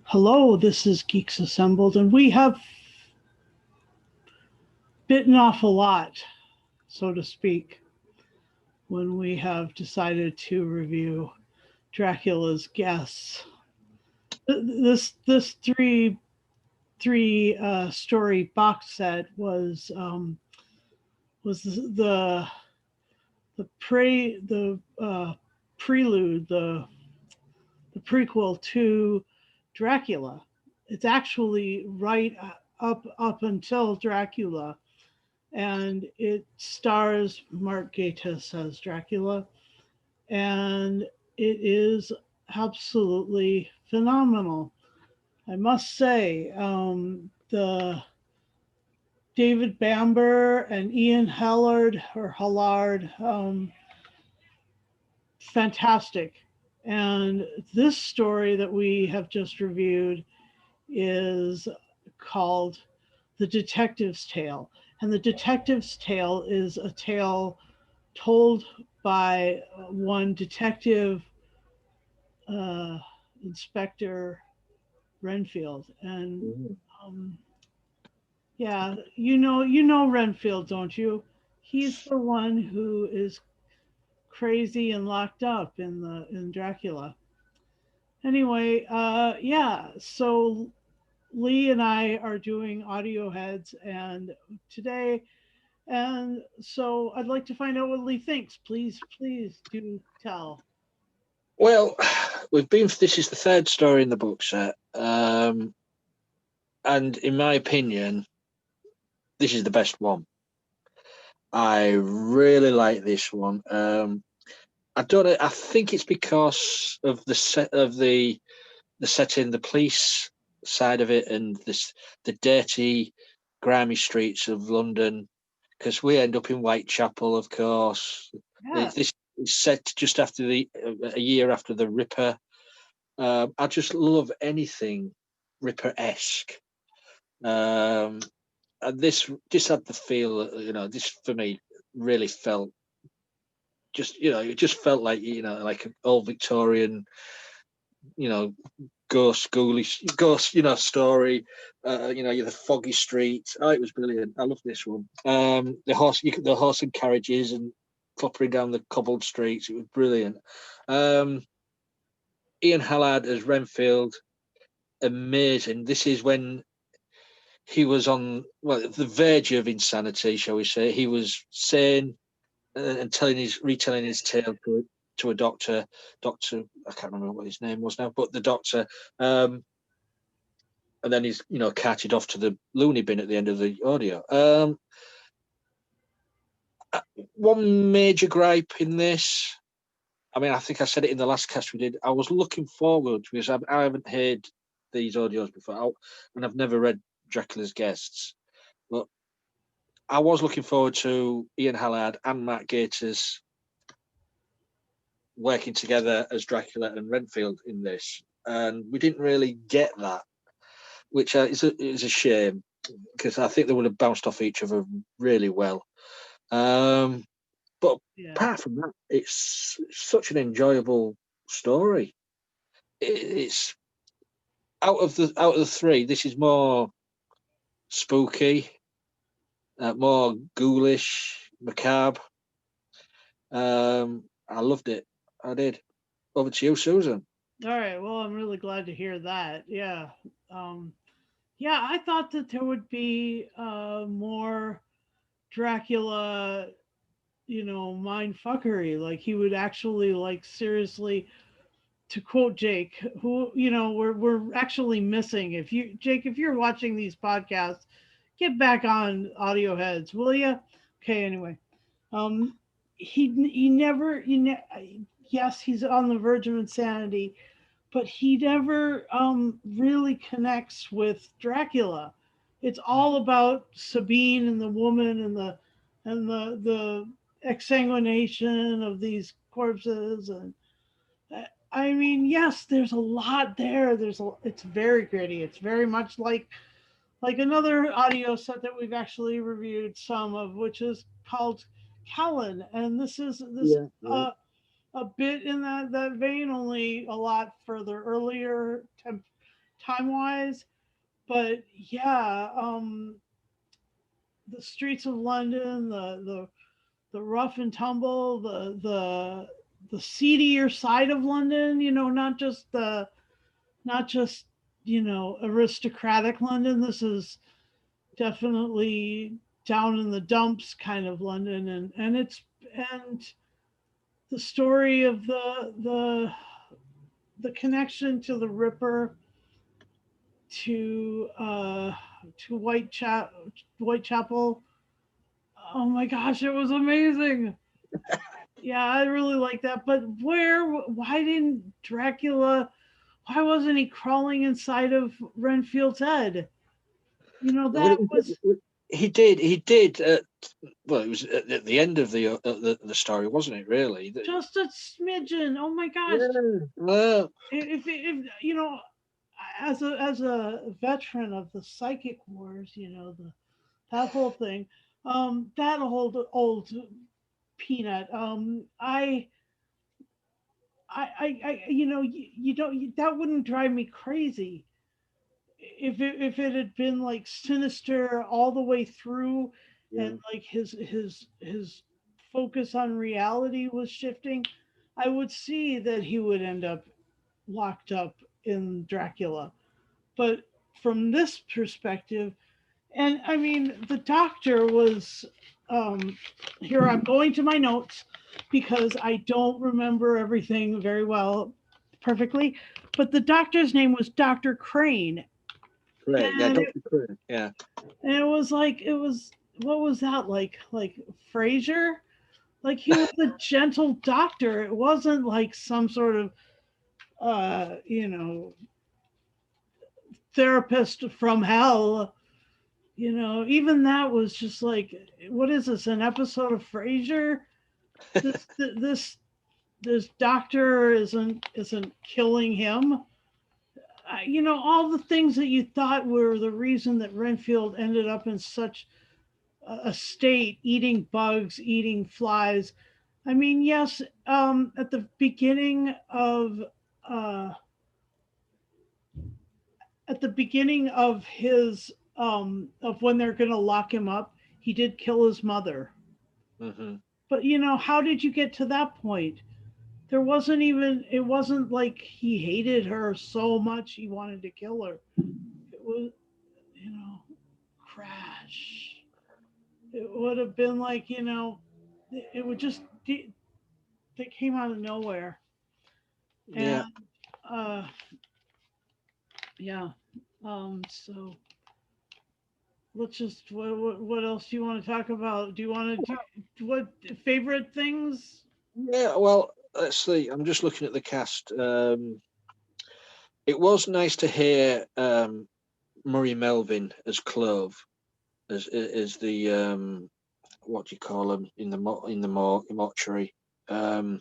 Hello, this is Geeks Assembled, and we have bitten off a lot, so to speak, when we have decided to review Dracula's Guests. This three story box set was the prelude, the prequel to Dracula. It's actually right up until Dracula, and it stars Mark Gatiss as Dracula, and it is absolutely phenomenal. I must say, the David Bamber and Ian Hallard, fantastic. And this story that we have just reviewed is called The Detective's Tale. And The Detective's Tale is a tale told by one detective, uh, Inspector Renfield. And Mm. um, yeah, you know Renfield, don't you? He's the one who is crazy and locked up in Dracula. Anyway, yeah, so Lee and I are doing audio heads and today, and so I'd like to find out what Lee thinks. Please do tell. Well, we've been. This is the third story in the book set, and in my opinion, this is the best one. I really like this one. I don't know. I think it's because of the set of the setting, the police side of it, and the dirty, grimy streets of London. Because we end up in Whitechapel, of course. Yeah, This is set just after a year after the Ripper. I just love anything Ripper-esque. Um, and this had the feel, this for me really felt it just felt like, like an old Victorian, you know, ghost, ghoulish, ghost, story. The foggy street. Oh, it was brilliant. I love this one. The horse and carriages and cloppering down the cobbled streets. It was brilliant. Um, Ian Hallard as Renfield, amazing. This is when he was on the verge of insanity, shall we say? He was sane and retelling his tale to a doctor. I can't remember what his name was now, but the doctor. And then he's carted off to the loony bin at the end of the audio. One major gripe in this. I mean, I think I said it in the last cast we did. I was looking forward because I haven't heard these audios before, and I've never read Dracula's Guests, but I was looking forward to Ian Hallard and Matt Gatiss working together as Dracula and Renfield in this, and we didn't really get that, which is a shame because I think they would have bounced off each other really well. Um, but yeah, apart from that, it's such an enjoyable story. It's out of the three, this is more spooky, more ghoulish, macabre. I loved it. I did. Over to you, Susan. all right. Well, I'm really glad to hear that. Yeah, um, yeah. I thought that there would be more Dracula, mind fuckery. Like he would actually, like, seriously, to quote Jake, who, we're actually missing. If you, Jake, if you're watching these podcasts, get back on audio heads, will you? Okay. Anyway, um, he never, yes, he's on the verge of insanity, but he never really connects with Dracula. It's all about Sabine and the woman and the exsanguination of these corpses. And I mean, yes, there's a lot there. It's very gritty. It's very much like another audio set that we've actually reviewed some of, which is called Callan, and this Yeah, yeah. a bit in that vein, only a lot further earlier, time wise. But yeah, the streets of London, the rough and tumble, the seedier side of London. Not just aristocratic London. This is definitely down in the dumps kind of London, and the story of the connection to the Ripper, to Whitechapel. Oh my gosh, it was amazing. Yeah, I really like that. But why didn't Dracula? Why wasn't he crawling inside of Renfield's head? Well, That was he did. He did. Well, it was at the end of the story, wasn't it? Really. just a smidgen. Oh my gosh! Yeah. Well, If as a veteran of the psychic wars, that whole thing, that old peanut. You don't that wouldn't drive me crazy if it had been like sinister all the way through, and yeah. like his focus on reality was shifting. I would see that he would end up locked up in Dracula. But from this perspective, and I mean, the doctor was. Um, Here, I'm going to my notes because I don't remember everything very well, perfectly. But the doctor's name was Dr. Crane. Great. Yeah. And Doctor Crane. Yeah. it was like, what was that like Frasier? Like, he was a gentle doctor. It wasn't like some sort of, uh, you know, therapist from hell. Even that was just like, what is this? An episode of Frasier? This this this doctor isn't killing him. All the things that you thought were the reason that Renfield ended up in such a state, eating bugs, eating flies. I mean, yes, uh, at the beginning of his of when they're going to lock him up, he did kill his mother. Hmm. But how did you get to that point? It wasn't like he hated her so much he wanted to kill her. It was, you know, crash. It would have been like, it would just, they came out of nowhere. And, Yeah. uh, yeah. So let's just, what else do you want to talk about? Do you want to do, what favorite things? Yeah. Well, let's see. I'm just looking at the cast. It was nice to hear Murray Melvin as Clove, as the what do you call him in the mortuary, um,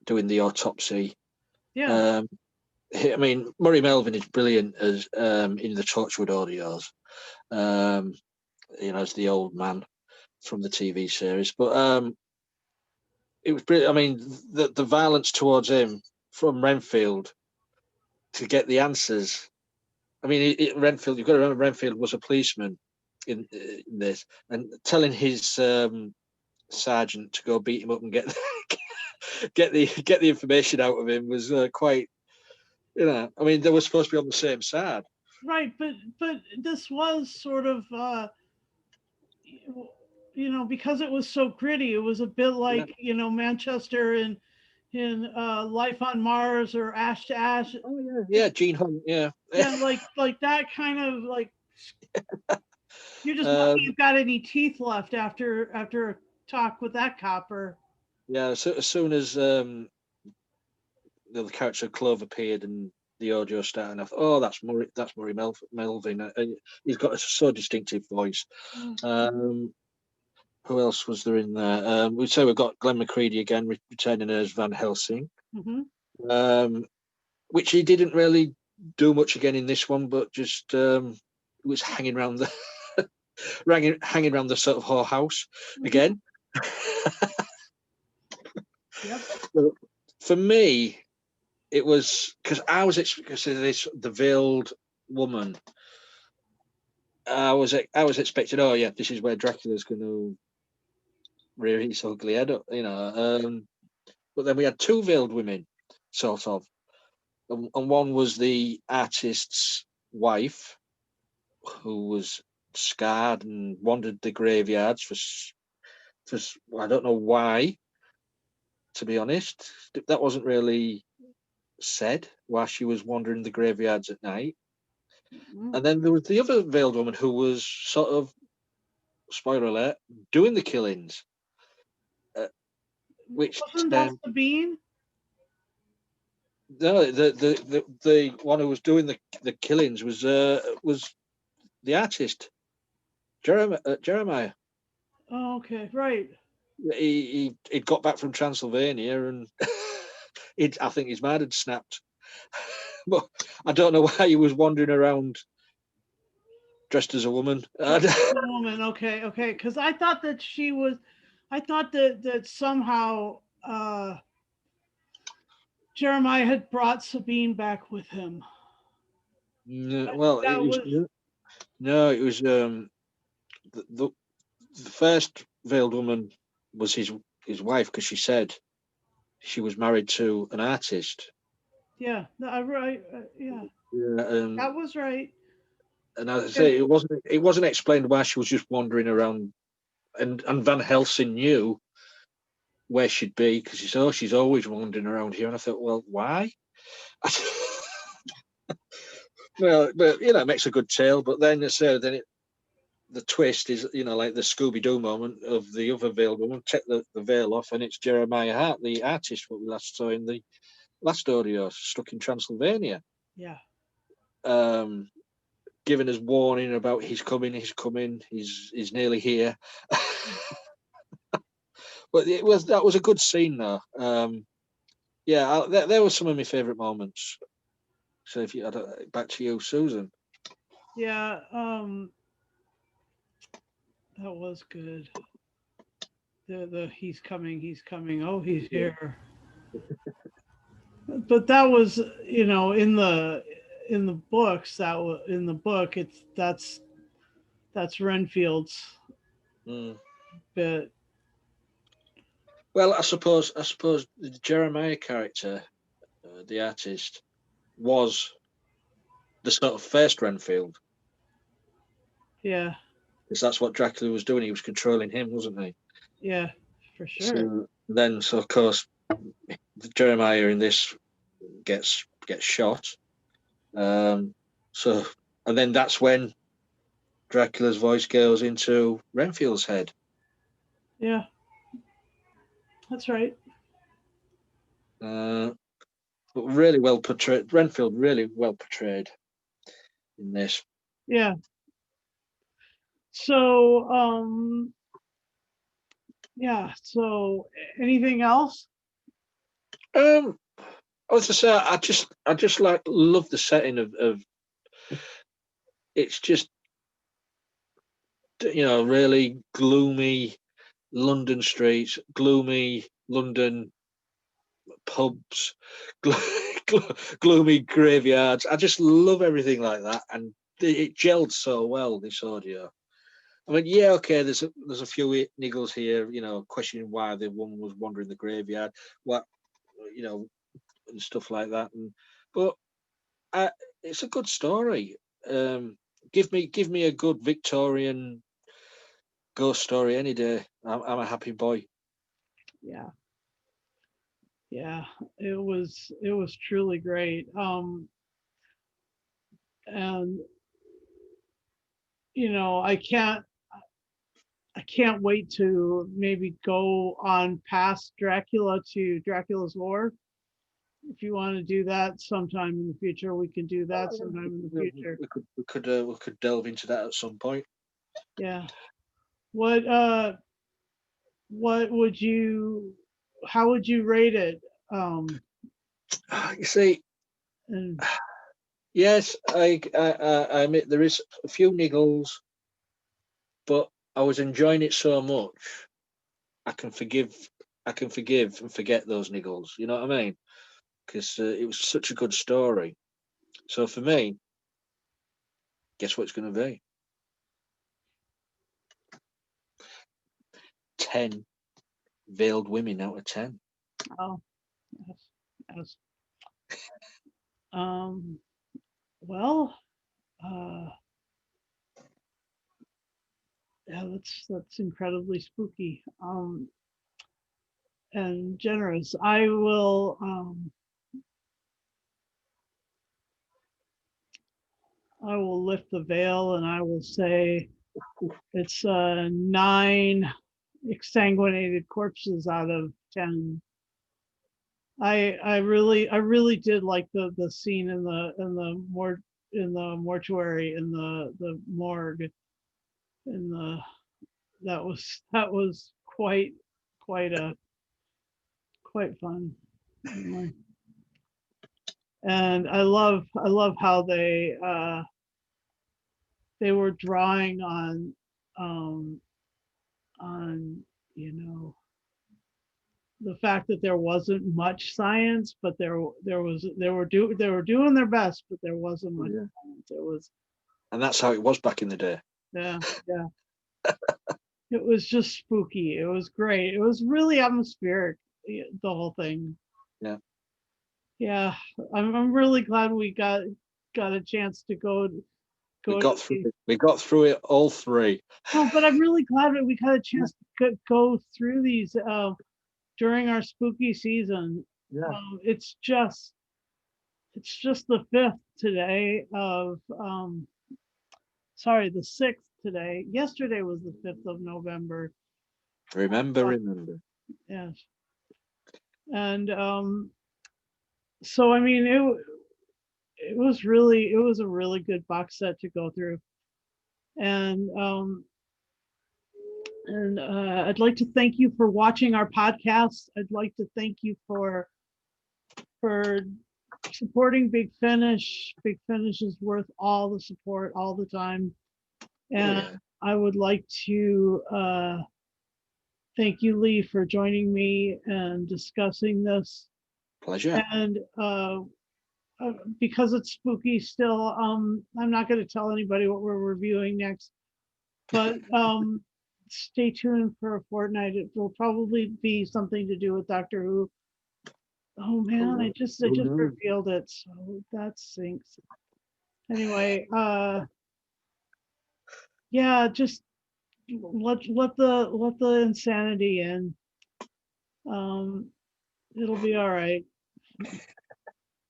doing the autopsy. Yeah. Um, I mean, Murray Melvin is brilliant as in the Torchwood audios. Um, as the old man from the TV series. But it was brilliant. I mean, the violence towards him from Renfield to get the answers. I mean, Renfield. You've got to remember, Renfield was a policeman in this, and telling his sergeant to go beat him up and get get the information out of him was quite. I mean, they were supposed to be on the same side. Right. But this was sort of, because it was so gritty, it was a bit Yeah. like, Manchester in Life on Mars or Ash to Ash. Oh yeah. Yeah. Gene Hunt. Yeah. Yeah, like that kind of like, you're just lucky um, you've got any teeth left after a talk with that copper. yeah. So as soon as the character Clove appeared and the audio started, I thought, oh, that's Murray Melvin. He's got a so distinctive voice. Mm. Um, who else was there in there? We'd say we've got Glenn McCready again returning as Van Helsing, Mm-hmm. um, which he didn't really do much again in this one, but just was hanging around the hanging around the sort of whorehouse Mm-hmm. again. Yep. For me, it was because because this the veiled woman. I was expecting, oh yeah, this is where Dracula's going to rear his ugly head up, you know. But then we had two veiled women, sort of, and one was the artist's wife, who was scarred and wandered the graveyards for I don't know why, to be honest. That wasn't really said why she was wandering the graveyards at night. Mm. And then there was the other veiled woman who was sort of, spoiler alert, doing the killings, uh, which Wasn't that Sabine? no, the one who was doing the killings was the artist Jeremiah. Oh, okay, right. He'd got back from Transylvania and I think his mind had snapped. But I don't know why he was wandering around dressed as a woman. Dressed as a woman. Okay, okay. Because I thought that she was. I thought that somehow Jeremiah had brought Sabine back with him. No, well, it That was was no, it was the, the the first veiled woman was his wife because she said she was married to an artist. yeah. Right. Yeah, Yeah, that was right. and as I Okay. say, it wasn't explained why she was just wandering around, and Van Helsing knew where she'd be because he said, "Oh, she's always wandering around here," and I thought, well, why? Well, but it makes a good tale. But then, the twist is, like the Scooby Doo moment of the other veiled woman, take the veil off, and it's Jeremiah Hart, the artist, what we last saw in the last audio, stuck in Transylvania, Yeah. um, giving us warning about he's coming, he's nearly here. But that was a good scene, though. Yeah, there were some of my favourite moments. So if you back to you, Susan. Yeah. That was good. The he's coming. He's coming. Oh, he's here. But that was, in the books, that was in the book. That's Renfield's Mm. bit. Well, I suppose the Jeremiah character, the artist, was the sort of first Renfield, Yeah. because that's what Dracula was doing. He was controlling him, wasn't he? Yeah. For sure. So of course, Jeremiah in this gets shot. Um, so and then that's when Dracula's voice goes into Renfield's head. Yeah. That's right. Uh, but really well portrayed. Renfield really well portrayed in this. Yeah. So, yeah. So, anything else? Um, as I say, I just like love the setting of it's just really gloomy London streets, gloomy London pubs, gloomy graveyards. I just love everything like that, and it gelled so well, this audio. I mean, yeah, okay. There's a few niggles here, questioning why the woman was wandering the graveyard, what, you know, and stuff like that. But I, it's a good story. Um, give me a good Victorian ghost story any day. I'm a happy boy. Yeah. Yeah. It was truly great. And I can't wait to maybe go on past Dracula to Dracula's War. If you want to do that sometime in the future, we can do that sometime in the We, future. we could delve into that at some point. Yeah. What uh what would you how would you rate it? You see, And yes, I admit there is a few niggles, but I was enjoying it so much. I can forgive, I can forgive and forget those niggles. You know what I mean? because it was such a good story. So for me, guess what it's going to be? 10 veiled women out of 10. Oh, yes, yes. Well, uh, yeah, that's incredibly spooky. And generous. I will lift the veil and I will say it's 9 exsanguinated corpses out of 10. I really did like the scene in the mortuary in the morgue in the that was quite a quite fun. Anyway. And I love how they were drawing um on you know the fact that there wasn't much science, but they were doing their best, but there wasn't much Yeah. science. It was And that's how it was back in the day. yeah, yeah. It was just spooky. It was great. It was really atmospheric, the whole thing. Yeah. Yeah, I'm really glad we got a chance to We go to got through it. We got through it all 3. no, but I'm really glad that we got a chance to go through these during our spooky season. Yeah. It's just the 5th today of sorry, the 6th today. Yesterday was the 5th of November. Remember. Yes. And so I mean it was a really good box set to go through. And I'd like to thank you for watching our podcast. I'd like to thank you for supporting Big Finish. Big Finish is worth all the support all the time. And yeah. I would like to thank you, Lee, for joining me and discussing this. Pleasure. And because it's spooky still, I'm not going to tell anybody what we're reviewing next. But stay tuned for a fortnight. It will probably be something to do with Doctor Who. Oh man, I just revealed it, so that sinks. Anyway, yeah, just let the insanity in. It'll be all right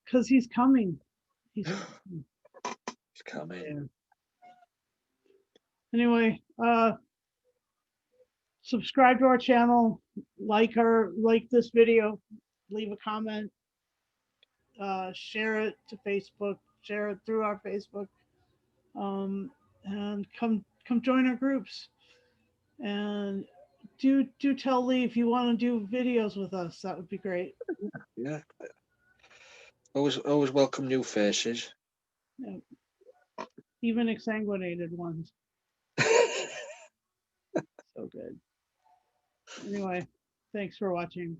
because he's coming. He's coming. It's coming. Yeah. Anyway, subscribe to our channel, like this video, leave a comment, share it to Facebook, share it through our Facebook, and come join our groups. And do tell Lee if you want to do videos with us. That would be great. Yeah. Always welcome new faces. Yeah. Even exsanguinated ones. So good. Anyway, thanks for watching.